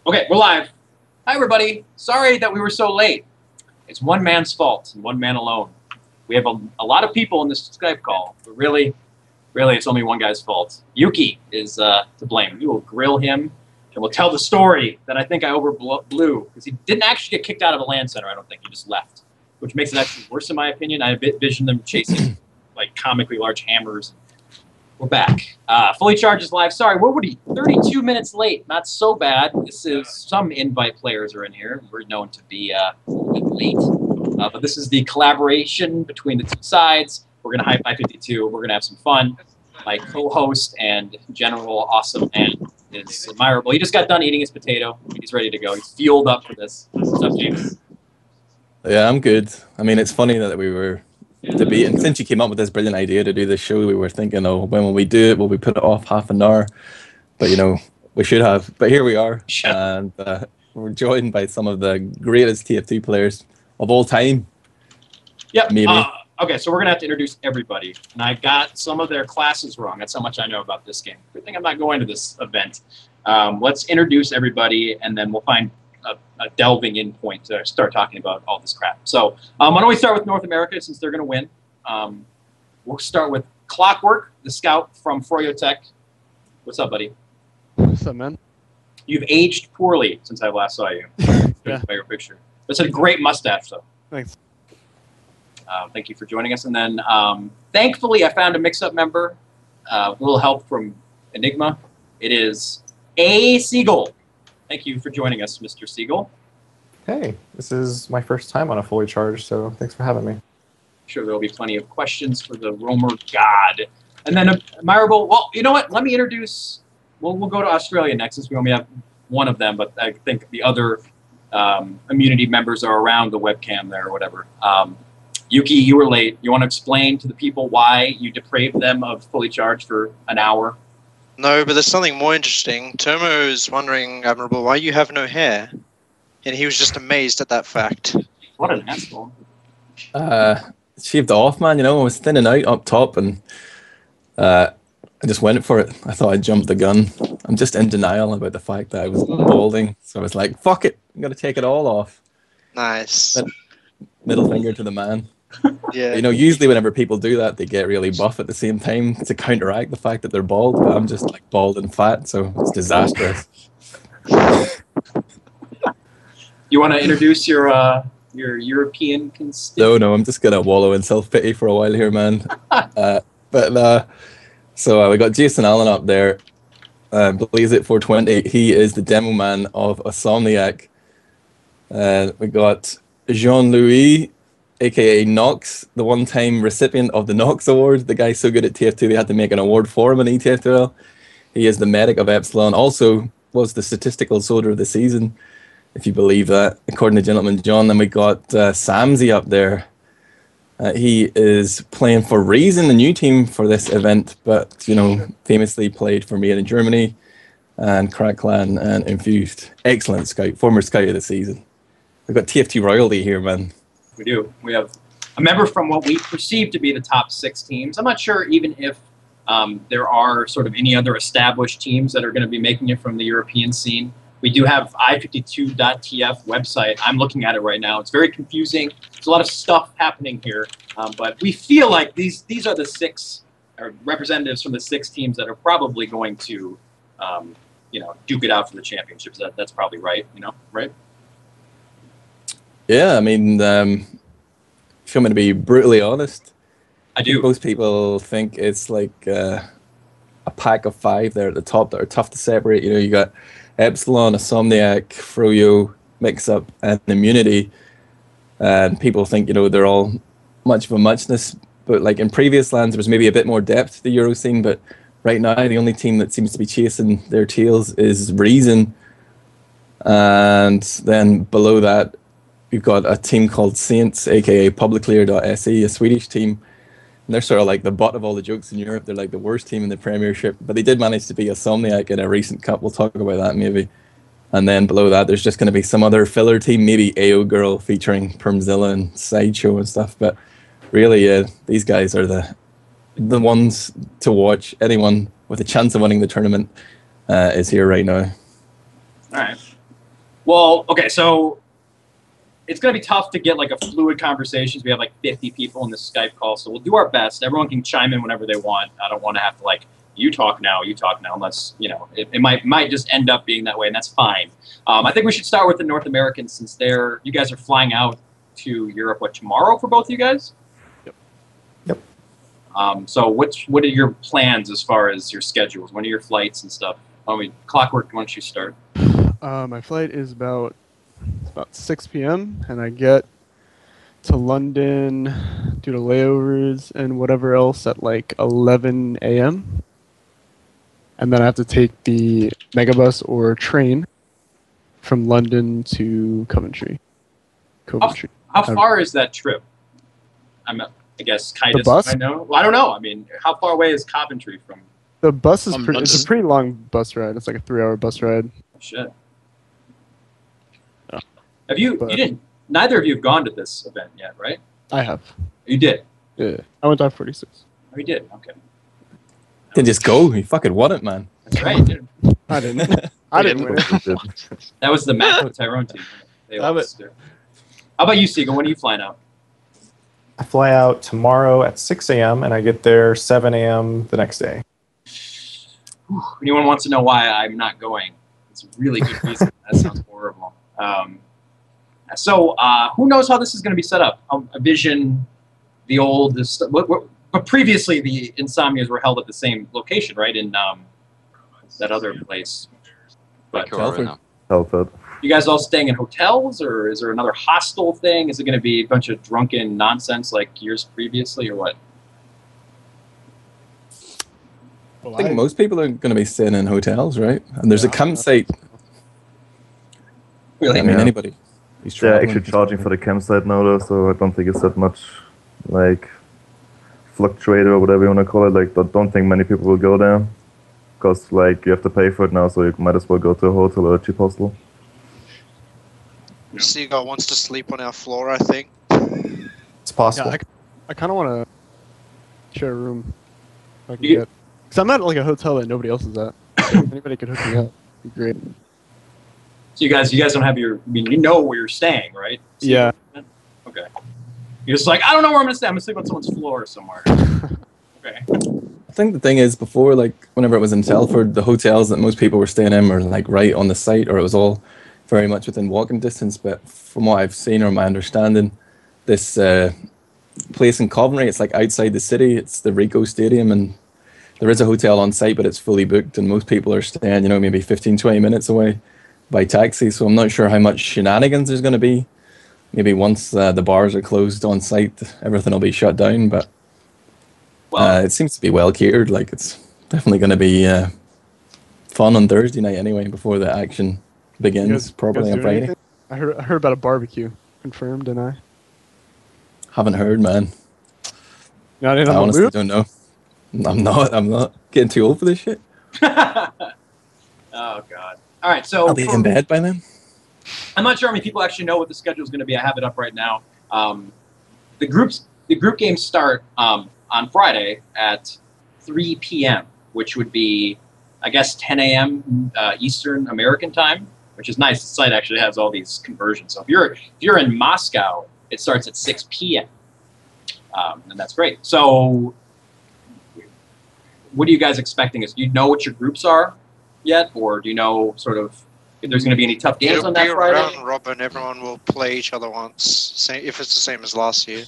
Okay, we're live. Hi, everybody. Sorry that we were so late. It's one man's fault and one man alone. We have a lot of people in this Skype call, but really, it's only one guy's fault. Yuki is to blame. We will grill him, and we'll tell the story that I think I overblew, because he didn't actually get kicked out of a LAN center, I don't think. He just left, which makes it actually worse in my opinion. I envision them chasing, like, comically large hammers. We're back. Fully Charged is live. Sorry, what would he? 32 minutes late. Not so bad. This is some invite players are in here. We're known to be a little bit late. But this is the collaboration between the two sides. We're going to hype i52. We're going to have some fun. My co-host and general awesome man is admirable. He just got done eating his potato. He's ready to go. He's fueled up for this. What's up, James? Yeah, I'm good. I mean, it's funny that we were debating, since you came up with this brilliant idea to do this show, we were thinking, oh, when will we do it? Will we put it off half an hour? But, you know, we should have. But here we are. And we're joined by some of the greatest TF2 players of all time. Yep. Maybe. Okay, so we're going to have to introduce everybody. And I got some of their classes wrong. That's how much I know about this game. Good thing I'm not going to this event. Let's introduce everybody, and then we'll find a delving in point to start talking about all this crap. So why don't we start with North America, since they're going to win. We'll start with Clockwork, the scout from Froyo Tech. What's up, buddy? What's up, man? You've aged poorly since I last saw you. Yeah. By your picture. That's a great mustache, though. Thanks. Thank you for joining us. And then, thankfully, I found a mix-up member. A little help from Enigma. It is A. Siegel. Thank you for joining us, Mr. Siegel. Hey, this is my first time on a Fully Charged, so thanks for having me. Sure, there'll be plenty of questions for the Roamer God. And then, admirable. Well, you know what? Let me introduce. We'll go to Australia next, since we only have one of them. But I think the other immunity members are around the webcam there or whatever. Yuki, you were late. You want to explain to the people why you depraved them of Fully Charged for an hour? No, but there's something more interesting. Tomo is wondering, Admirable, why you have no hair. And he was just amazed at that fact. What an asshole. Shaved off, man. You know, I was thinning out up top, and I just went for it. I thought I jumped the gun. I'm just in denial about the fact that I was balding. So I was like, fuck it. I'm going to take it all off. Nice. Middle finger to the man. Yeah. You know, usually whenever people do that, they get really buff at the same time to counteract the fact that they're bald. But I'm just like bald and fat, so it's disastrous. You want to introduce your European constituent? No, I'm just gonna wallow in self-pity for a while here, man. So we got Jason Allen up there. Blaze it 420. He is the demo man of Insomniac. We got Jean-Louis, aka Nox, the one-time recipient of the Nox Award. The guy's so good at TF2 they had to make an award for him in ETFL. He is the medic of Epsilon. Also was the statistical soldier of the season, if you believe that, according to Gentleman John. Then we got Samsy up there. He is playing for Reason, the new team for this event, but, you know, famously played for Made in Germany and Crackland and Infused. Excellent scout, former scout of the season. We've got TF2 royalty here, man. We do. We have a member from what we perceive to be the top 6 teams. I'm not sure even if there are sort of any other established teams that are going to be making it from the European scene. We do have i52.tf website. I'm looking at it right now. It's very confusing. There's a lot of stuff happening here, but we feel like these are the 6 representatives from the 6 teams that are probably going to, you know, duke it out for the championships. That's probably right. You know, right? Yeah, I mean, if I'm going to be brutally honest, I do. Most people think it's like a pack of 5 there at the top that are tough to separate. You know, you got Epsilon, Insomniac, Froyo, Mix-Up, and Immunity. And people think, you know, they're all much of a muchness. But like in previous lands, there was maybe a bit more depth to the Euro scene. But right now, the only team that seems to be chasing their tails is Reason. And then below that, we've got a team called Saints, aka Publiclear.se, a Swedish team. And they're sort of like the butt of all the jokes in Europe. They're like the worst team in the Premiership. But they did manage to beat Insomniac in a recent cup. We'll talk about that maybe. And then below that, there's just going to be some other filler team, maybe AO Girl featuring Permzilla and Sideshow and stuff. But really, these guys are the ones to watch. Anyone with a chance of winning the tournament is here right now. All right. Well, okay, so it's going to be tough to get like a fluid conversation. We have like 50 people in this Skype call, so we'll do our best. Everyone can chime in whenever they want. I don't want to have to like, you talk now, unless, it might just end up being that way, and that's fine. I think we should start with the North Americans since you guys are flying out to Europe, tomorrow for both of you guys? Yep. So what are your plans as far as your schedules? When are your flights and stuff? Clockwork, why don't you start? My flight is about 6 p.m. and I get to London due to layovers and whatever else at like 11 a.m. And then I have to take the megabus or train from London to Coventry. How far is that trip? I guess kind of. bus? I know. Well, I don't know. I mean, how far away is Coventry from? The bus is London. it's a pretty long bus ride. It's like a 3-hour bus ride. Oh, shit. Yeah. Have you? But- You didn't. Neither of you have gone to this event yet, right? I have. You did. Yeah. I went to I-46. Oh, you did. Okay. Then just go. You fucking won it, man. That's right. You did. I didn't. I didn't win it. That was the Mac Tyrone team. They Love lost there. How about you, Siegel? When are you flying out? I fly out tomorrow at 6 a.m. and I get there 7 a.m. the next day. Anyone wants to know why I'm not going? It's a really good reason. That sounds horrible. So who knows how this is going to be set up? A Vision, the old, but previously the Insomnias were held at the same location, right? In that other place. But Telford. you guys all staying in hotels, or is there another hostel thing? Is it going to be a bunch of drunken nonsense like years previously, or what? I think most people are going to be staying in hotels, right? And there's a campsite. Really? I mean, Yeah. anybody. who's They're traveling. actually charging for the campsite now, though, so I don't think it's that much, like, fluctuator or whatever you want to call it. Like, I don't think many people will go there, because, like, you have to pay for it now, so you might as well go to a hotel or a cheap hostel. Seagull wants to sleep on our floor, I think. It's possible. Yeah, I kind of want to share a room. If I can You- get. Because I'm at like a hotel that nobody else is at. So if anybody could hook me up, it'd be great. So you guys don't have your. I mean, you know where you're staying, right? Yeah. Okay. You're just like, I don't know where I'm gonna stay. I'm gonna sleep on someone's floor somewhere. Okay. I think the thing is, before, like, whenever it was in Telford, the hotels that most people were staying in were, like, right on the site, or it was all very much within walking distance. But from what I've seen or my understanding, this place in Coventry, it's, like, outside the city. It's the Rico Stadium, and there is a hotel on site, but it's fully booked, and most people are staying, maybe 15, 20 minutes away by taxi. So I'm not sure how much shenanigans there's going to be. Maybe once the bars are closed on site, everything will be shut down. But Well, it seems to be well catered. Like, it's definitely going to be fun on Thursday night anyway, before the action begins properly on doing Friday. anything? I heard about a barbecue. Confirmed, didn't I? Haven't heard, man. Not in I the honestly loop? don't know. I'm not getting too old for this shit. oh god. All right. So I'll be in bed by then. I'm not sure how many people actually know what the schedule is going to be. I have it up right now. The group games start on Friday at 3 p.m., which would be, I guess, 10 a.m. Eastern American time, which is nice. The site actually has all these conversions. So if you're in Moscow, it starts at 6 p.m. And that's great. So, what are you guys expecting? Do you know what your groups are yet, or do you know sort of if there's going to be any tough games It'll on be that Friday? round robin. Everyone will play each other once, if it's the same as last year.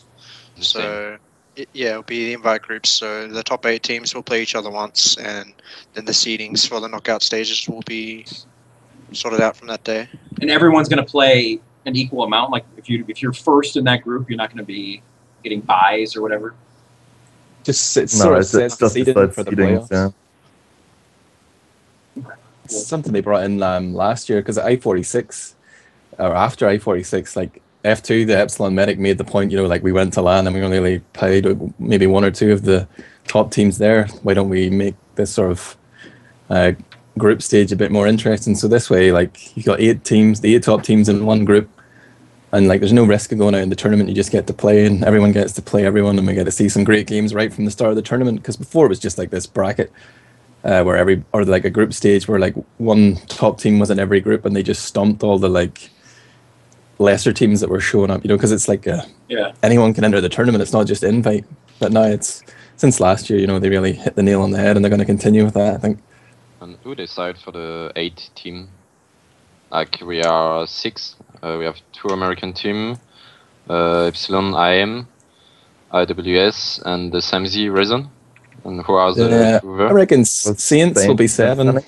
So, it'll be the invite groups. So the top 8 teams will play each other once, and then the seedings for the knockout stages will be sorted out from that day. And everyone's going to play an equal amount. Like if you're first in that group, you're not going to be getting buys or whatever. Just it No, sort of it's sets the just seeding besides for the seedings, playoffs. yeah. It's something they brought in last year, because at I-46, or after I-46, like F2, the Epsilon Medic made the point, like, we went to LAN and we only really played maybe 1 or 2 of the top teams there. Why don't we make this sort of group stage a bit more interesting? So this way, like, you've got 8 teams, the 8 top teams in one group, and, like, there's no risk of going out in the tournament. You just get to play, and everyone gets to play everyone, and we get to see some great games right from the start of the tournament, because before it was just like this bracket. where like a group stage where like one top team was in every group and they just stomped all the like lesser teams that were showing up, because it's like anyone can enter the tournament. It's not just invite. But now it's, since last year, they really hit the nail on the head, and they're going to continue with that, I think. And who decide for the 8 team? Like, we are 6. We have 2 American team, Epsilon, IM, IWS, and the SAMZ Reason. And who are the two I reckon Saints will be 7.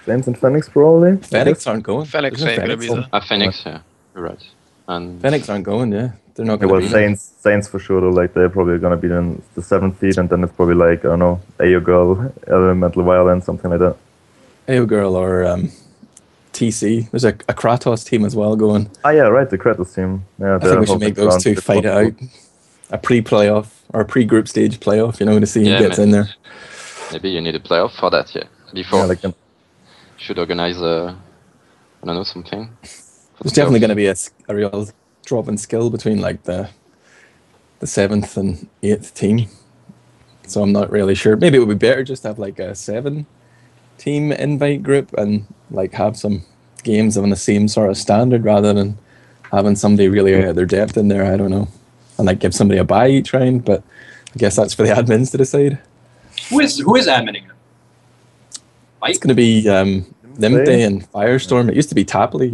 Saints and Phoenix probably. Phoenix aren't going. Phoenix ain't going to be there. Phoenix, yeah, you're right. And Phoenix aren't going, yeah. They're not going to be Saints for sure, though. Like, they're probably going to be in the 7th seed, and then it's probably like, I don't know, AO Girl, Elemental Violence, something like that. AO Girl or TC. There's a Kratos team as well going. Ah, yeah, right, the Kratos team. Yeah, I think we should make those two fight it out. A pre-playoff or a pre-group stage playoff, to see who gets in there. Maybe you need a playoff for that, before. Should organize, I don't know, something. There's definitely going to be a real drop in skill between like the 7th and 8th team. So I'm not really sure. Maybe it would be better just to have like a 7-team invite group and like have some games on the same sort of standard rather than having somebody really out of their depth in there. I don't know. And like give somebody a bye each round, but I guess that's for the admins to decide. Who is adminning them? It's going to be Nimte and Firestorm. It used to be Tapley,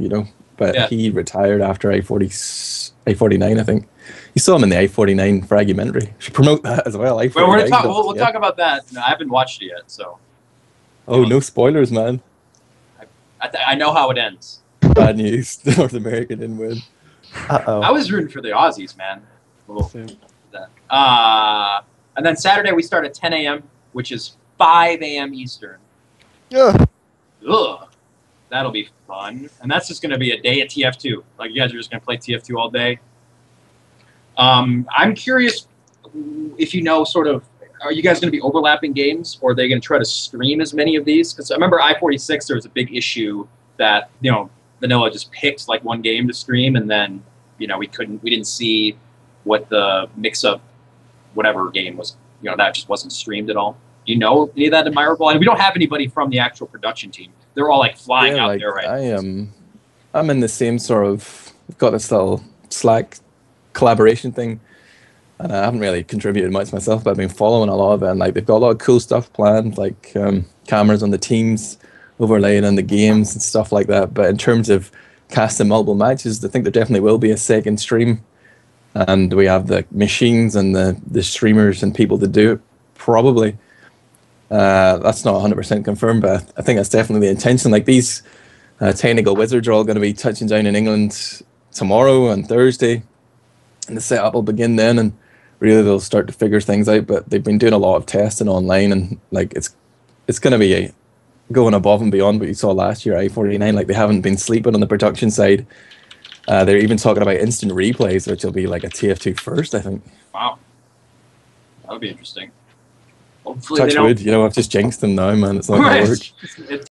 but he retired after I49, I think. You saw him in the I49 fragmentary. Should promote that as well. We'll talk about that. No, I haven't watched it yet, so. Oh, no spoilers, man. I know how it ends. Bad news. The North American didn't win. Uh-oh. I was rooting for the Aussies, man. And then Saturday we start at 10 a.m., which is 5 a.m. Eastern. Yeah. Ugh. That'll be fun. And that's just going to be a day at TF2. Like, you guys are just going to play TF2 all day. I'm curious if sort of, are you guys going to be overlapping games, or are they going to try to stream as many of these? Because I remember I46, there was a big issue that, Vanilla just picked like one game to stream, and then, we didn't see what the mix-up whatever game was, that just wasn't streamed at all. Do you know any of that admirable? And we don't have anybody from the actual production team. They're all like flying out there right now. I'm in the same sort of, got this little Slack collaboration thing, and I haven't really contributed much myself, but I've been following a lot of it, and like they've got a lot of cool stuff planned, like cameras on the teams overlaying on the games and stuff like that. But in terms of casting multiple matches, I think there definitely will be a second stream, and we have the machines and the streamers and people to do it, probably. That's not 100% confirmed, but I think that's definitely the intention. Like, these technical wizards are all going to be touching down in England tomorrow and Thursday, and the setup will begin then, and really they'll start to figure things out. But they've been doing a lot of testing online, and like it's going to be going above and beyond what you saw last year, I49. Like, they haven't been sleeping on the production side. They're even talking about instant replays, which will be like a TF2 first, I think. Wow. That would be interesting. Hopefully Touch wood, I've just jinxed them now, man. It's not going to work.